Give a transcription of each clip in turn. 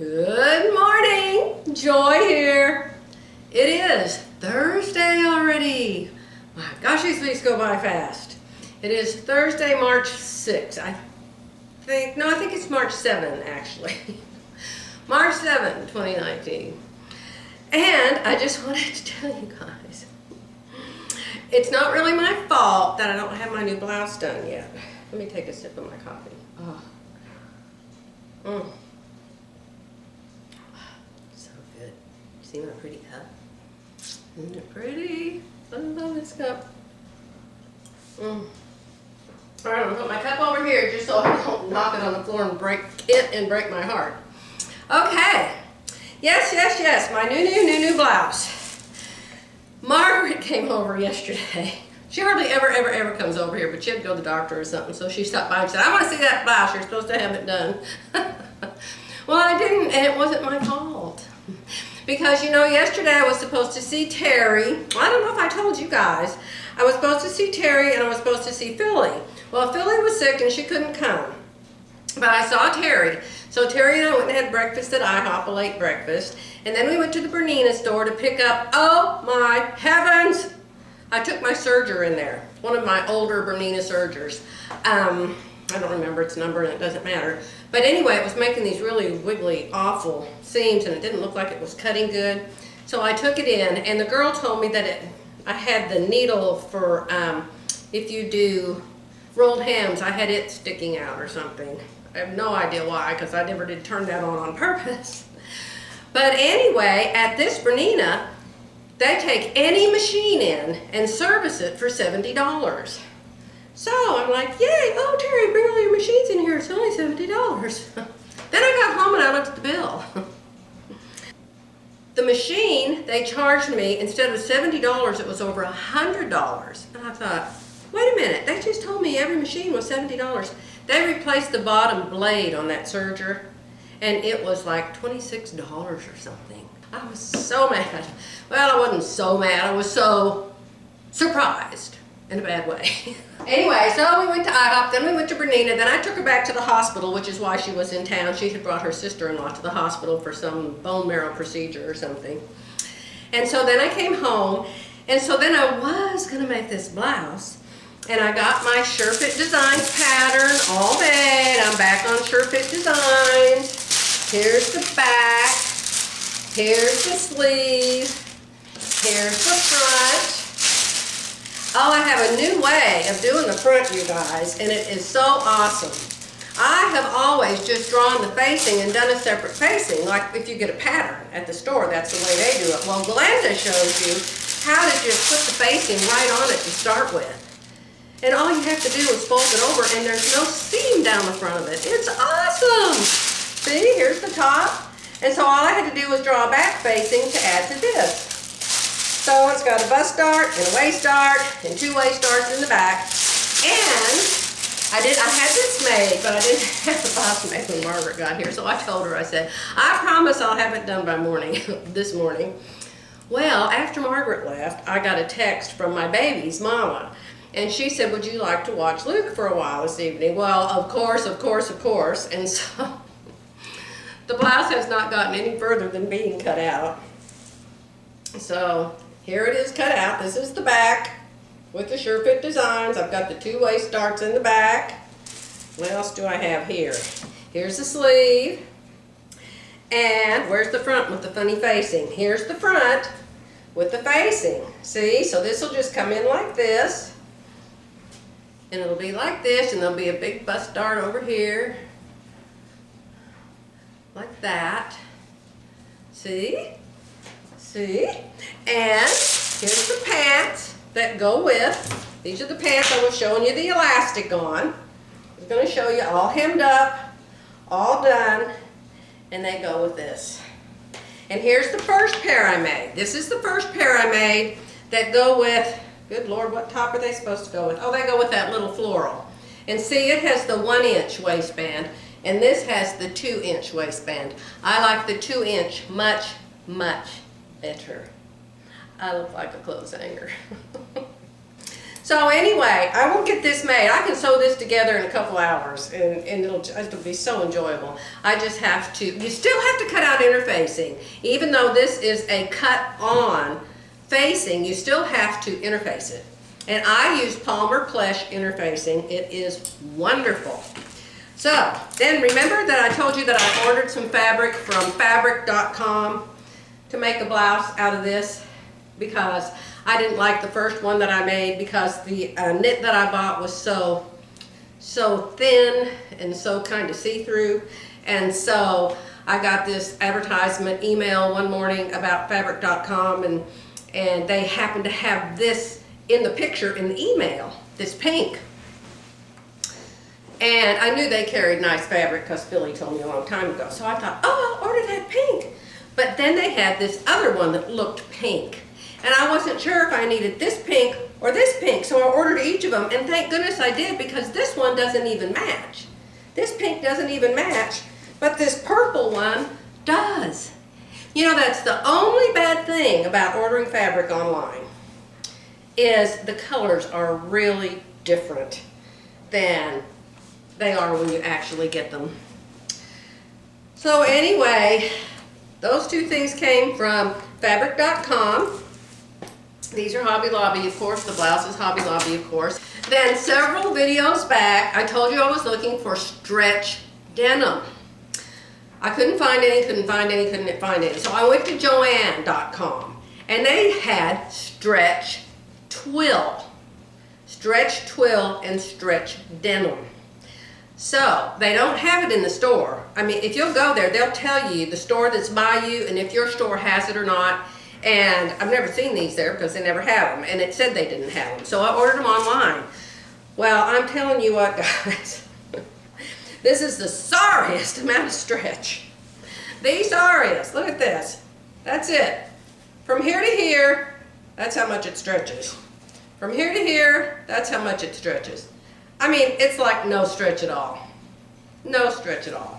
Good morning, Joy here. It is Thursday already. My gosh, these weeks go by fast. It is Thursday, March 6th. I think it's March 7th actually. March 7th, 2019. And I just wanted to tell you guys, it's not really my fault that I don't have my new blouse done yet. Let me take a sip of my coffee. So good. See my pretty cup? Isn't it pretty? I love this cup. Alright, I'm gonna put my cup over here just so I don't knock it on the floor and break it and break my heart. Okay. Yes, my new blouse. Margaret came over yesterday. She hardly ever comes over here, but she had to go to the doctor or something, so she stopped by and said, I want to see that blouse, you're supposed to have it done. Well, I didn't, and it wasn't my fault. Because, you know, yesterday I was supposed to see Terry. I don't know if I told you guys. I was supposed to see Terry and I was supposed to see Philly. Well, Philly was sick and she couldn't come. But I saw Terry. So Terry and I went and had breakfast at IHOP, a late breakfast. And then we went to the Bernhardt store to pick up, oh my heavens! I took my serger in there. One of my older Bernhardt sergers. I don't remember its number and it doesn't matter. But anyway, it was making these really wiggly, awful seams and it didn't look like it was cutting good. So I took it in and the girl told me that I had the needle for, if you do rolled hams, I had it sticking out or something. I have no idea why, because I never did turn that on purpose. But anyway, at this Bernhardt, they take any machine in and service it for $70. So I'm like, yay, oh Terry, bring all your machines in here, it's only $70. Then I got home and I looked at the bill. The machine, they charged me, instead of $70, it was over $100. And I thought, wait a minute, they just told me every machine was $70. They replaced the bottom blade on that serger, and it was like $26 or something. I was so mad. Well, I wasn't so mad, I was so surprised in a bad way. Anyway, so we went to IHOP, then we went to Bernhardt, then I took her back to the hospital, which is why she was in town. She had brought her sister-in-law to the hospital for some bone marrow procedure or something. And so then I came home, and so then I was gonna make this blouse, and I got my Surefit Designs pattern all made. I'm back on Surefit Designs. Here's the back, here's the sleeve, here's the front. Oh, I have a new way of doing the front, you guys, and it is so awesome. I have always just drawn the facing and done a separate facing, like if you get a pattern at the store, that's the way they do it. Well, Glenda shows you how to just put the facing right on it to start with. And all you have to do is fold it over, and there's no seam down the front of it. It's awesome! See, here's the top. And so all I had to do was draw a back facing to add to this. So it's got a bust dart and a waist dart and two waist darts in the back. And I had this made, but I didn't have the blouse made when Margaret got here. So I told her, I said, I promise I'll have it done by morning, this morning. Well, after Margaret left, I got a text from my baby's mama. And she said, would you like to watch Luke for a while this evening? Well, of course. And so the blouse has not gotten any further than being cut out. So here it is cut out. This is the back with the Surefit Designs. I've got the two waist darts in the back. What else do I have here? Here's the sleeve. And where's the front with the funny facing? Here's the front with the facing. See? So this will just come in like this. And it'll be like this, and there'll be a big bust dart over here. Like that. See? See? And here's the pants that go with. These are the pants I was showing you the elastic on. I was going to show you all hemmed up, all done, and they go with this. And here's the first pair I made. This is the first pair I made that go with, good Lord, what top are they supposed to go with? Oh, they go with that little floral. And see, it has the 1-inch waistband, and this has the 2-inch waistband. I like the 2-inch much better. I look like a clothes hanger. So anyway, I will get this made. I can sew this together in a couple hours, and it'll be so enjoyable. I just have to, you still have to cut out interfacing. Even though this is a cut-on facing, you still have to interface it. And I use Palmer Plesh interfacing. It is wonderful. So, then remember that I told you that I ordered some fabric from fabric.com to make a blouse out of this, because I didn't like the first one that I made because the knit that I bought was so thin and so kind of see-through. And so I got this advertisement email one morning about fabric.com, and they happened to have this in the picture in the email, this pink. And I knew they carried nice fabric because Billy told me a long time ago. So I thought, oh, I'll order that pink. But then they had this other one that looked pink. And I wasn't sure if I needed this pink or this pink, so I ordered each of them, and thank goodness I did, because this one doesn't even match. This pink doesn't even match, but this purple one does. You know, that's the only bad thing about ordering fabric online, is the colors are really different than they are when you actually get them. So anyway, those two things came from fabric.com. These are Hobby Lobby, of course. The blouse is Hobby Lobby, of course. Then several videos back, I told you I was looking for stretch denim. I couldn't find any. So I went to Joann.com, and they had stretch twill. Stretch twill and stretch denim. So they don't have it in the store. I mean, if you'll go there, they'll tell you the store that's by you and if your store has it or not. And I've never seen these there because they never have them, and it said they didn't have them, so I ordered them online. Well, I'm telling you what, guys, this is the sorriest amount of stretch. The sorriest. Look at this. That's it. From here to here, that's how much it stretches. From here to here, that's how much it stretches. I mean, it's like no stretch at all. No stretch at all.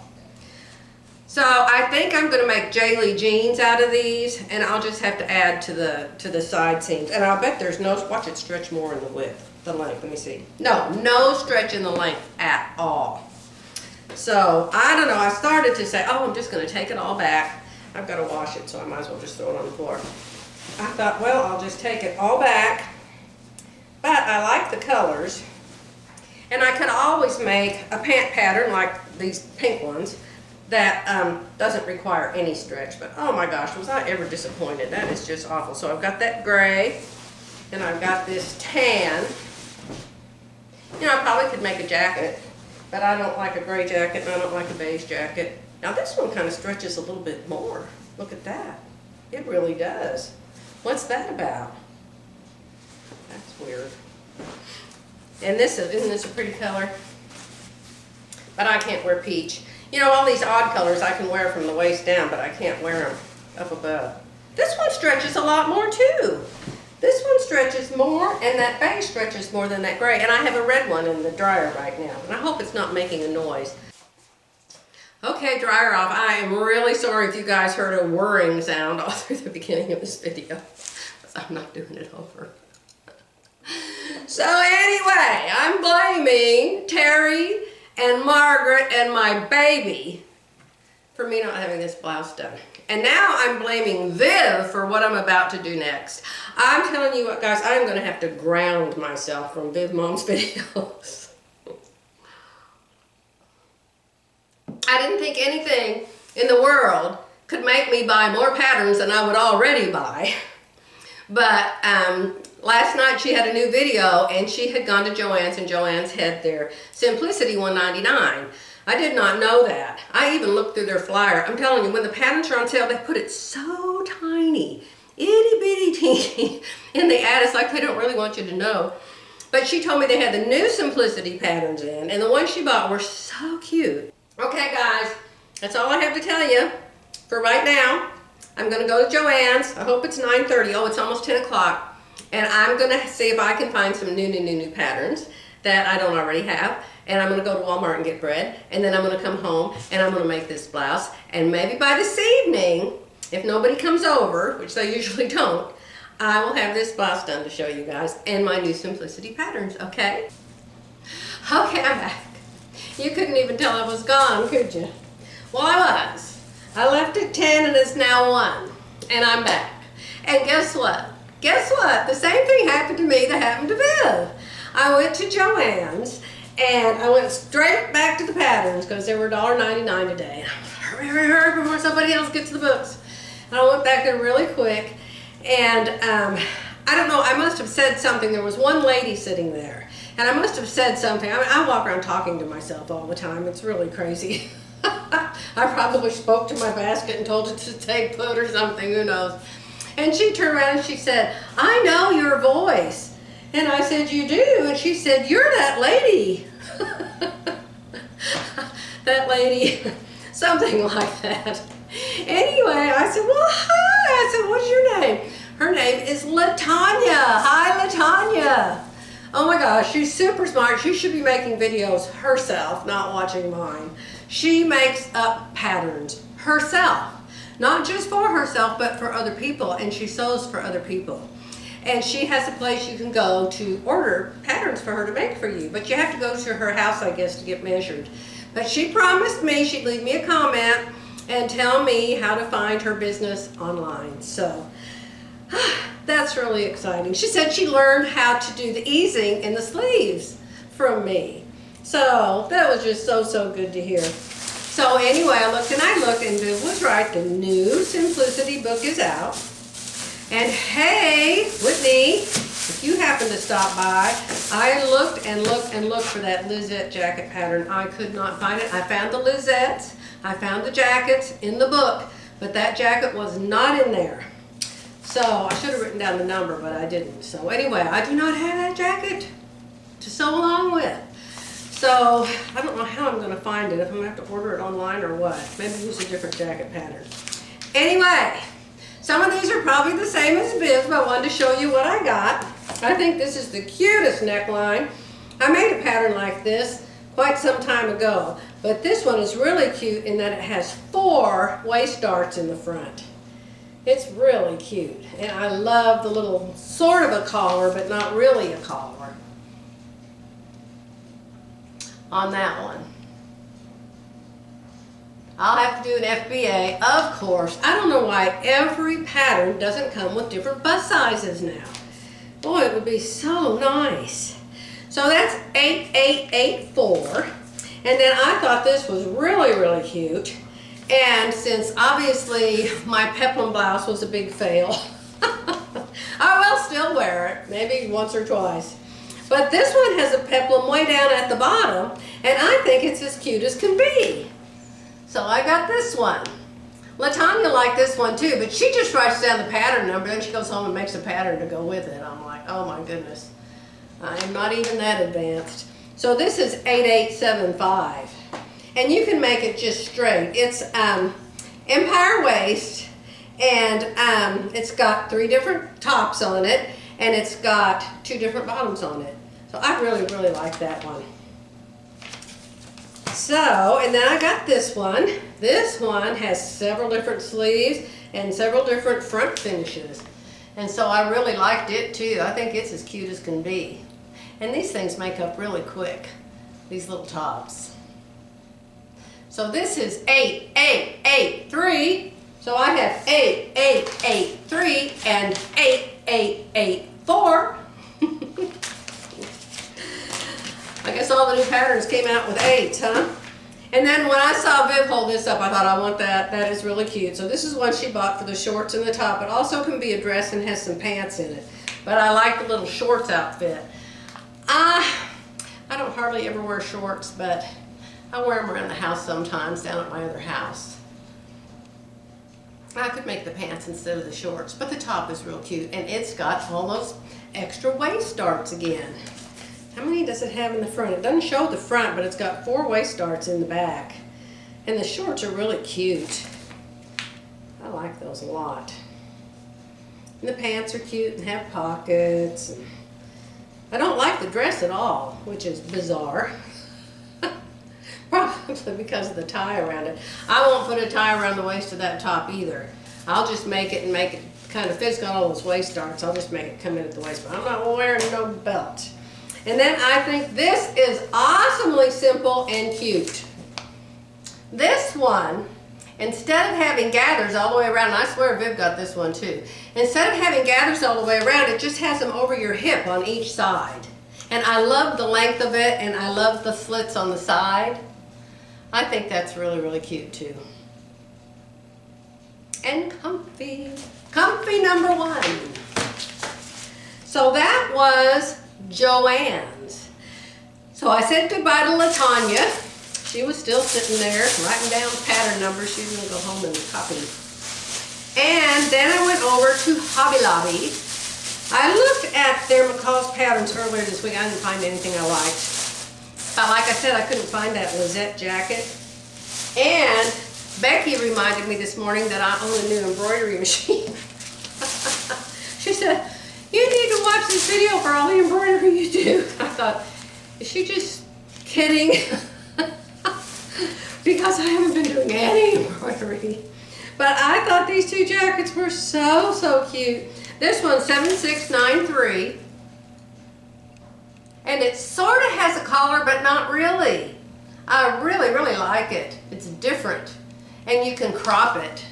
So I think I'm going to make J-Lee jeans out of these, and I'll just have to add to the side seams. And I'll bet there's no, watch it stretch more in the width, the length. Let me see. No stretch in the length at all. So I don't know. I started to say, oh, I'm just going to take it all back. I've got to wash it, so I might as well just throw it on the floor. I thought, well, I'll just take it all back. But I like the colors, and I could always make a pant pattern like these pink ones that doesn't require any stretch. But oh my gosh, was I ever disappointed. That is just awful. So I've got that gray, and I've got this tan. You know, I probably could make a jacket, but I don't like a gray jacket, and I don't like a beige jacket. Now this one kind of stretches a little bit more. Look at that. It really does. What's that about? That's weird. And this isn't this a pretty color? But I can't wear peach. You know, all these odd colors I can wear from the waist down, but I can't wear them up above. This one stretches a lot more too. This one stretches more, and that beige stretches more than that gray. And I have a red one in the dryer right now, and I hope it's not making a noise. Okay, dryer off. I am really sorry if you guys heard a whirring sound all through the beginning of this video, because I'm not doing it over. So anyway, I'm blaming Terry and Margaret and my baby for me not having this blouse done. And now I'm blaming Viv for what I'm about to do next. I'm telling you what, guys, I'm going to have to ground myself from Viv Mom's videos. I didn't think anything in the world could make me buy more patterns than I would already buy. But last night she had a new video, and she had gone to Joann's, and Joann's had their Simplicity $1.99. I did not know that. I even looked through their flyer. I'm telling you, when the patterns are on sale, they put it so tiny, itty bitty teeny in the ad. It's like they don't really want you to know. But she told me they had the new Simplicity patterns in, and the ones she bought were so cute. Okay, guys, that's all I have to tell you for right now. I'm going to go to Joann's. I hope it's 9:30. Oh, it's almost 10 o'clock. And I'm going to see if I can find some new patterns that I don't already have. And I'm going to go to Walmart and get bread. And then I'm going to come home and I'm going to make this blouse. And maybe by this evening, if nobody comes over, which they usually don't, I will have this blouse done to show you guys and my new Simplicity patterns, okay? Okay, I'm back. You couldn't even tell I was gone, could you? Well, I was. I left at 10 and it's now 1. And I'm back. And guess what? Guess what? The same thing happened to me that happened to Viv. I went to Joann's and I went straight back to the patterns because they were $1.99 today. Hurry, hurry, hurry before somebody else gets the books. And I went back there really quick and I don't know, I must have said something. There was one lady sitting there and I must have said something. I mean, I walk around talking to myself all the time. It's really crazy. I probably spoke to my basket and told it to stay put or something, who knows. And she turned around and she said, I know your voice. And I said, you do? And she said, you're that lady. That lady, something like that. Anyway, I said, well, hi. I said, what's your name? Her name is LaTanya. Hi, LaTanya. Oh my gosh, she's super smart. She should be making videos herself, not watching mine. She makes up patterns herself. Not just for herself, but for other people. And she sews for other people. And she has a place you can go to order patterns for her to make for you. But you have to go to her house, I guess, to get measured. But she promised me she'd leave me a comment and tell me how to find her business online. So that's really exciting. She said she learned how to do the easing in the sleeves from me. So that was just so good to hear. So anyway, I looked and Viv was right. The new Simplicity book is out. And hey, Whitney, if you happen to stop by, I looked and looked for that Lizette jacket pattern. I could not find it. I found the Lizettes, I found the jackets in the book, but that jacket was not in there. So I should have written down the number, but I didn't. So anyway, I do not have that jacket to sew along with. So I don't know how I'm going to find it, if I'm going to have to order it online or what. Maybe use a different jacket pattern. Anyway, some of these are probably the same as Viv's, but I wanted to show you what I got. I think this is the cutest neckline. I made a pattern like this quite some time ago, but this one is really cute in that it has 4 waist darts in the front. It's really cute, and I love the little sort of a collar, but not really a collar on that one. I'll have to do an FBA, of course. I don't know why every pattern doesn't come with different bust sizes now. Boy, it would be so nice. So that's 8884. And then I thought this was really cute. And since obviously my peplum blouse was a big fail, I will still wear it, maybe once or twice. But this one has a peplum way down at the bottom, and I think it's as cute as can be. So I got this one. LaTanya liked this one too, but she just writes down the pattern number, then she goes home and makes a pattern to go with it. I'm like, oh my goodness. I am not even that advanced. So this is 8875. And you can make it just straight. It's empire waist, and it's got 3 different tops on it, and it's got 2 different bottoms on it. So I really like that one. So, and then I got this one. This one has several different sleeves and several different front finishes. And so I really liked it too. I think it's as cute as can be. And these things make up really quick, these little tops. So this is 8883. So I have 8883 and 8884. I guess all the new patterns came out with 8s, huh? And then when I saw Viv hold this up, I thought, I want that. That is really cute. So this is one she bought for the shorts and the top. It also can be a dress and has some pants in it. But I like the little shorts outfit. I don't hardly ever wear shorts, but I wear them around the house sometimes, down at my other house. I could make the pants instead of the shorts, but the top is real cute. And it's got all those extra waist darts again. How many does it have in the front? It doesn't show the front, but it's got 4 waist darts in the back. And the shorts are really cute. I like those a lot. And the pants are cute and have pockets. And I don't like the dress at all, which is bizarre. Probably because of the tie around it. I won't put a tie around the waist of that top either. I'll just make it and make it kind of fit. It's got all those waist darts. I'll just make it come in at the waist, but I'm not wearing no belt. And then I think this is awesomely simple and cute. This one, instead of having gathers all the way around, and I swear Viv got this one too. Instead of having gathers all the way around, it just has them over your hip on each side. And I love the length of it, and I love the slits on the side. I think that's really, really cute too. And comfy. Comfy number one. So that was Joann's. So I said goodbye to LaTanya. She was still sitting there writing down pattern numbers. She's going to go home and copy. And then I went over to Hobby Lobby. I looked at their McCall's patterns earlier this week. I didn't find anything I liked. But like I said, I couldn't find that Lizette jacket. And Becky reminded me this morning that I own a new embroidery machine. She said, you need to watch this video for all the embroidery you do. I thought, is she just kidding? Because I haven't been doing any embroidery. But I thought these two jackets were so, so cute. This one's 7693. And it sort of has a collar, but not really. I really, really like it. It's different. And you can crop it.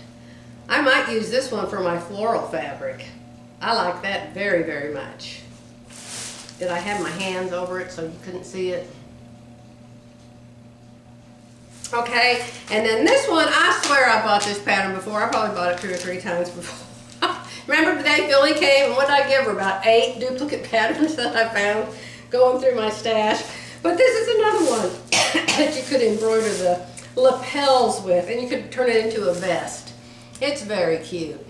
I might use this one for my floral fabric. I like that very, very much. Did I have my hands over it so you couldn't see it? Okay, and then this one, I swear I bought this pattern before. I probably bought it 2 or 3 times before. Remember the day Philly came, and what did I give her? About 8 duplicate patterns that I found going through my stash. But this is another one that you could embroider the lapels with, and you could turn it into a vest. It's very cute.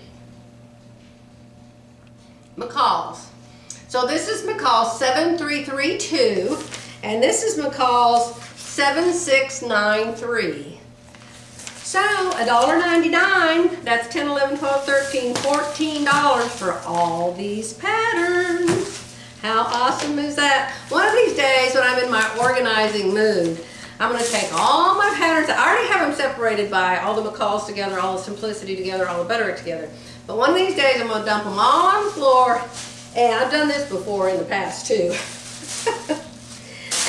McCall's. So this is McCall's 7332, and this is McCall's 7693. So $1.99, that's $10, $11, $12, $13, $14 for all these patterns. How awesome is that? One of these days when I'm in my organizing mood, I'm going to take all my patterns. I already have them separated by all the McCalls together, all the Simplicity together, all the Butterick together. But one of these days I'm going to dump them all on the floor. And I've done this before in the past too.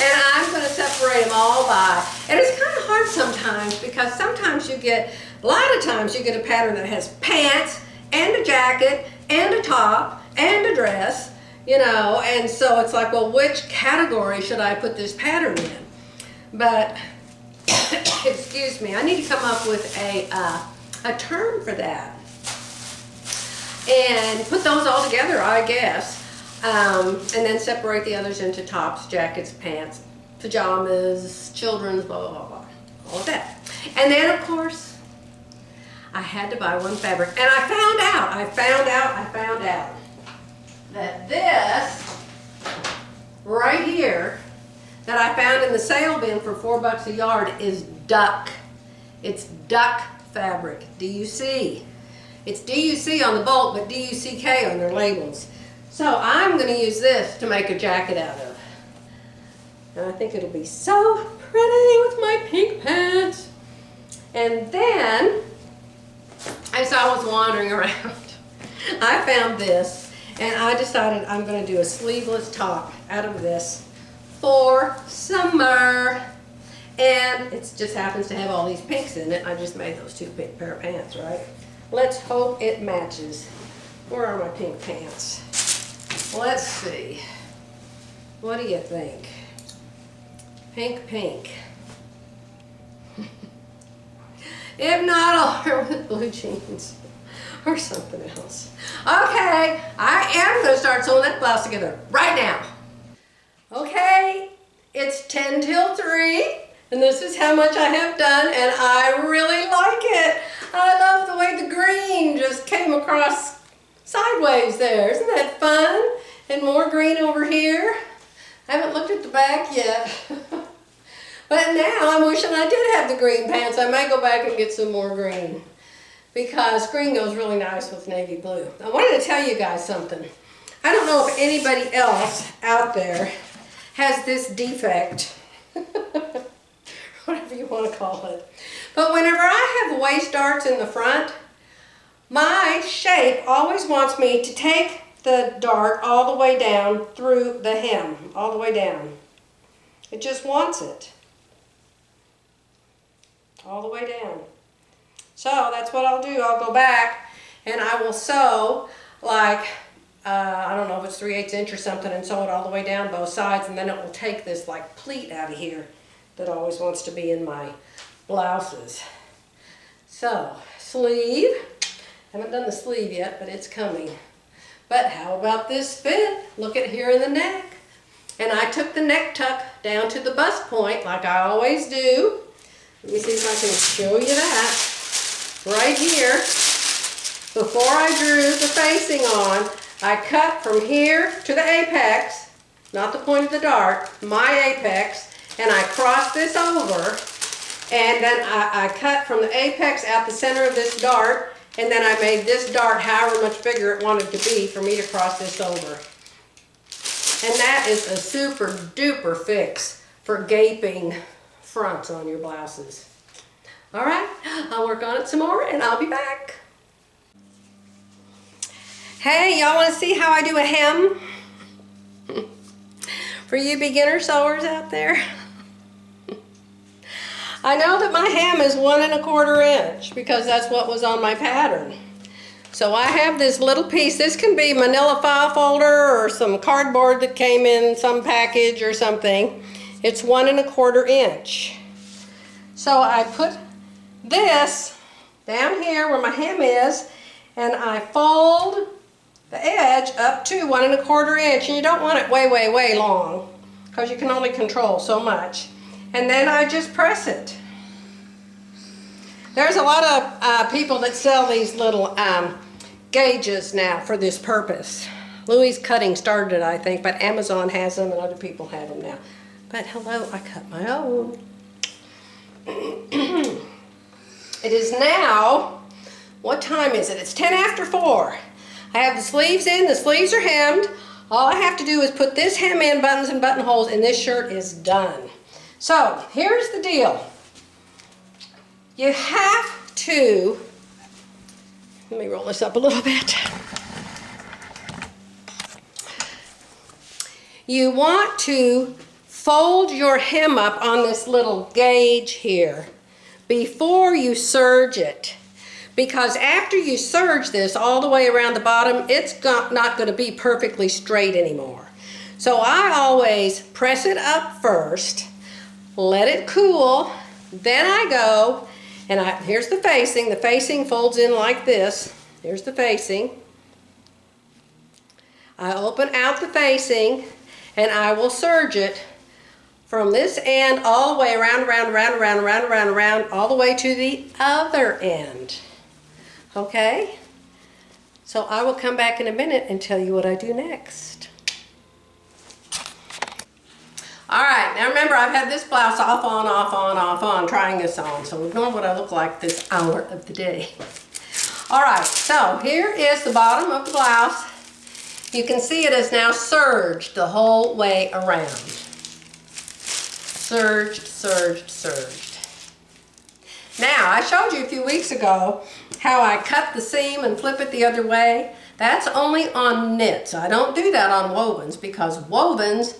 And I'm going to separate them all by. And it's kind of hard sometimes because sometimes you get, a lot of times you get a pattern that has pants and a jacket and a top and a dress, you know, and so it's like, well, which category should I put this pattern in? But, excuse me, I need to come up with a term for that. And put those all together, I guess. And then separate the others into tops, jackets, pants, pajamas, children's, blah, blah, blah, blah. All of that. And then, of course, I had to buy one fabric. And I found out that this right here that I found in the sale bin for $4 a yard is duck. It's duck fabric, D-U-C. It's D-U-C on the bolt, but D-U-C-K on their labels. So I'm going to use this to make a jacket out of. And I think it'll be so pretty with my pink pants. And then, as I was wandering around, I found this. And I decided I'm going to do a sleeveless top out of this for summer. And it just happens to have all these pinks in it. I just made those 2 pink pair of pants, right? Let's hope it matches. Where are my pink pants? Let's see. What do you think? Pink, pink. If not, I'll wear with blue jeans or something else. Okay, I am going to start sewing that blouse together right now. Okay, it's 10 till 3, and this is how much I have done, and I really like it. I love the way the green just came across sideways there. Isn't that fun? And more green over here. I haven't looked at the back yet. But now I'm wishing I did have the green pants. I might go back and get some more green, because green goes really nice with navy blue. I wanted to tell you guys something. I don't know if anybody else out there has this defect, whatever you want to call it. But whenever I have waist darts in the front, My shape always wants me to take the dart all the way down through the hem, all the way down. It just wants it. All the way down. So that's what I'll do. I'll go back and I will sew like, I don't know if it's 3/8 inch or something, and sew it all the way down both sides, and then it will take this like pleat out of here that always wants to be in my blouses. So, sleeve. Haven't done the sleeve yet, but it's coming. But how about this fit? Look at here in the neck. And I took the neck tuck down to the bust point like I always do. Let me see if I can show you that. Right here, before I drew the facing on, I cut from here to the apex, not the point of the dart, my apex, and I crossed this over, and then I cut from the apex out the center of this dart, and then I made this dart however much bigger it wanted to be for me to cross this over. And that is a super duper fix for gaping fronts on your blouses. All right, I'll work on it some more and I'll be back. Hey, y'all want to see how I do a hem? For you beginner sewers out there. I know that my hem is 1 1/4 inch because that's what was on my pattern. So I have this little piece. This can be manila file folder or some cardboard that came in some package or something. It's 1 1/4 inch. So I put this down here where my hem is, and I fold the edge up to 1 1/4 inch, and you don't want it way, way, way long because you can only control so much. And then I just press it. There's a lot of people that sell these little gauges now for this purpose. Louis Cutting started it, I think, but Amazon has them and other people have them now. But hello, I cut my own. It is now, what time is it? It's 10 after 4. I have the sleeves in, the sleeves are hemmed. All I have to do is put this hem in, buttons and buttonholes, and this shirt is done. So, here's the deal. You have to, let me roll this up a little bit. You want to fold your hem up on this little gauge here before you serge it. Because after you serge this all the way around the bottom, it's not going to be perfectly straight anymore. So I always press it up first, let it cool, then I go, and here's the facing folds in like this. Here's the facing. I open out the facing, and I will serge it from this end all the way around, all the way to the other end. Okay? So I will come back in a minute and tell you what I do next. All right, now remember I've had this blouse off on, trying this on, so ignore what I look like this hour of the day. All right, so here is the bottom of the blouse. You can see it is now serged the whole way around. Serged, serged, serged. Now, I showed you a few weeks ago how I cut the seam and flip it the other way. That's only on knits. I don't do that on wovens because wovens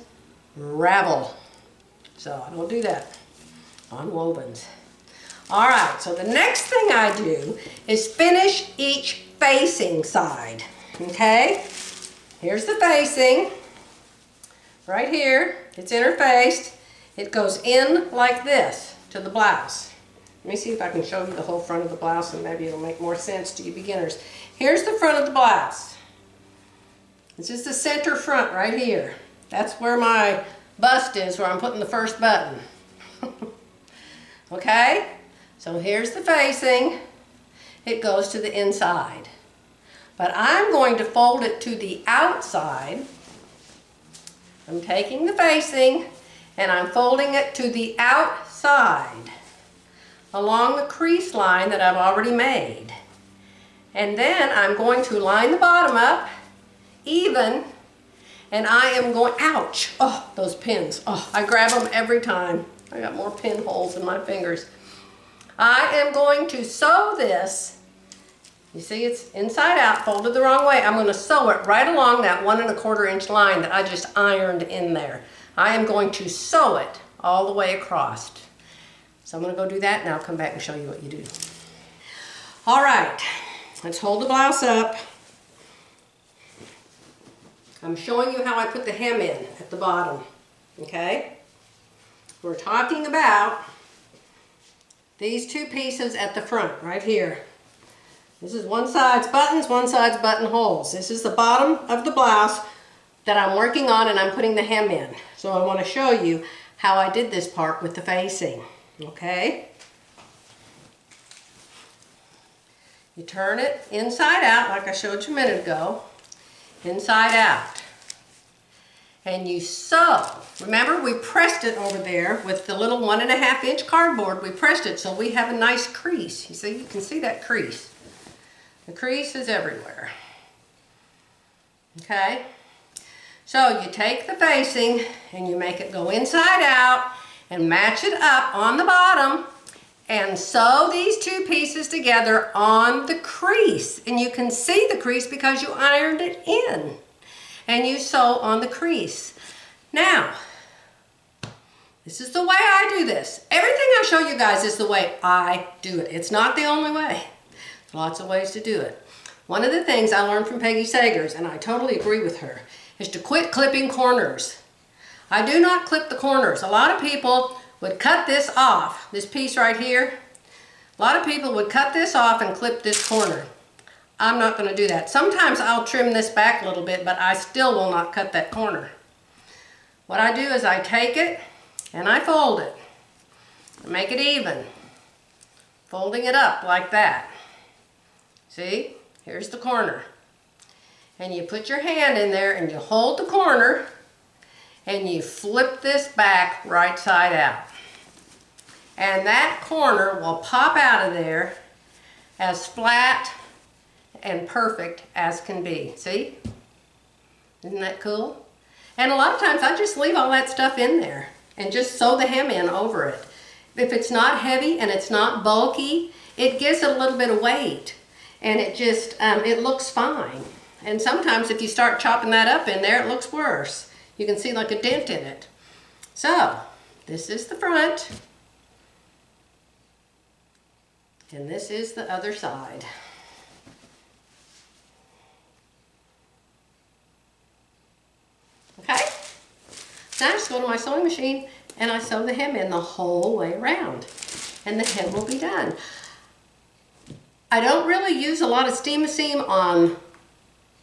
ravel. So I don't do that on wovens. All right, so the next thing I do is finish each facing side. Okay? Here's the facing. Right here, it's interfaced. It goes in like this to the blouse. Let me see if I can show you the whole front of the blouse and maybe it'll make more sense to you beginners. Here's the front of the blouse. This is the center front right here. That's where my bust is, where I'm putting the first button. Okay? So here's the facing. It goes to the inside. But I'm going to fold it to the outside. I'm taking the facing and I'm folding it to the outside along the crease line that I've already made. And then I'm going to line the bottom up even, and I am going, ouch, oh, those pins, oh, I grab them every time. I got more pinholes in my fingers. I am going to sew this You see it's inside out, folded the wrong way. I'm going to sew it right along that 1 1/4 inch line that I just ironed in there. I am going to sew it all the way across. So I'm going to go do that and I'll come back and show you what you do. All right, let's hold the blouse up. I'm showing you how I put the hem in at the bottom, okay? We're talking about these two pieces at the front, right here. This is one side's buttons, one side's buttonholes. This is the bottom of the blouse that I'm working on and I'm putting the hem in. So I want to show you how I did this part with the facing, okay? You turn it inside out like I showed you a minute ago, inside out. And you sew. Remember, we pressed it over there with the little 1 1/2 inch cardboard. We pressed it so we have a nice crease. You see, you can see that crease. The crease is everywhere. Okay? So you take the facing and you make it go inside out and match it up on the bottom and sew these two pieces together on the crease. And you can see the crease because you ironed it in. And you sew on the crease. Now, this is the way I do this. Everything I show you guys is the way I do it. It's not the only way. There's lots of ways to do it. One of the things I learned from Peggy Sagers, and I totally agree with her, is to quit clipping corners. I do not clip the corners. A lot of people would cut this off, this piece right here. A lot of people would cut this off and clip this corner. I'm not going to do that. Sometimes I'll trim this back a little bit, but I still will not cut that corner. What I do is I take it and I fold it. Make it even. Folding it up like that. See? Here's the corner. And you put your hand in there and you hold the corner and you flip this back right side out. And that corner will pop out of there as flat and perfect as can be. See? Isn't that cool? And a lot of times I just leave all that stuff in there and just sew the hem in over it. If it's not heavy and it's not bulky, it gives it a little bit of weight and it just, it looks fine. And sometimes if you start chopping that up in there, it looks worse. You can see like a dent in it. So, this is the front and this is the other side. Okay, now I just go to my sewing machine and I sew the hem in the whole way around and the hem will be done. I don't really use a lot of steam-a-seam on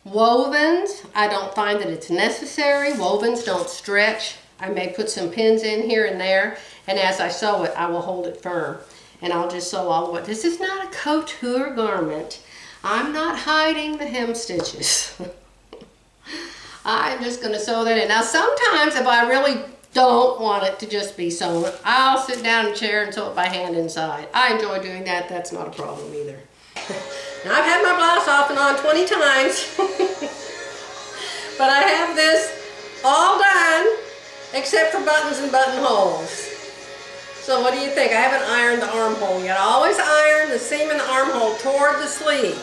wovens. I don't find that it's necessary. Wovens don't stretch. I may put some pins in here and there, and as I sew it, I will hold it firm and I'll just sew all the way. This is not a couture garment. I'm not hiding the hem stitches. I'm just going to sew that in. Now sometimes if I really don't want it to just be sewn, I'll sit down in a chair and sew it by hand inside. I enjoy doing that. That's not a problem either. Now I've had my blouse off and on 20 times. But I have this all done except for buttons and buttonholes. So what do you think? I haven't ironed the armhole yet. I always iron the seam in the armhole toward the sleeve.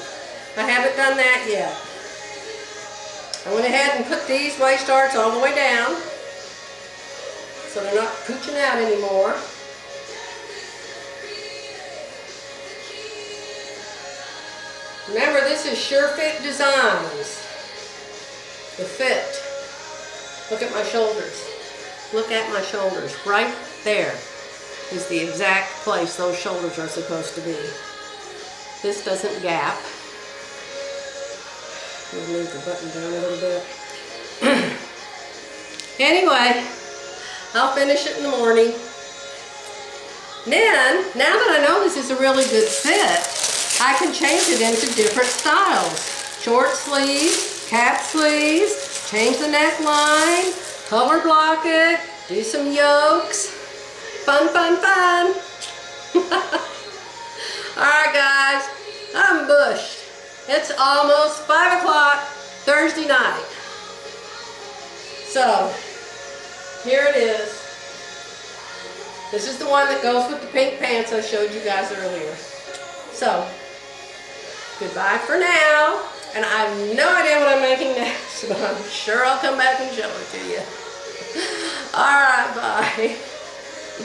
I haven't done that yet. I went ahead and put these waist darts all the way down so they're not pooching out anymore. Remember, this is Surefit Designs. The fit. Look at my shoulders. Look at my shoulders. Right there is the exact place those shoulders are supposed to be. This doesn't gap. We'll move the button down a little bit. Anyway, I'll finish it in the morning. Then, now that I know this is a really good fit, I can change it into different styles. Short sleeves, cap sleeves, change the neckline, color block it, do some yokes. Fun, fun, fun. Alright guys, I'm bushed. It's almost 5 o'clock Thursday night. So, here it is. This is the one that goes with the pink pants I showed you guys earlier. So, goodbye for now. And I have no idea what I'm making next, but I'm sure I'll come back and show it to you. All right, bye.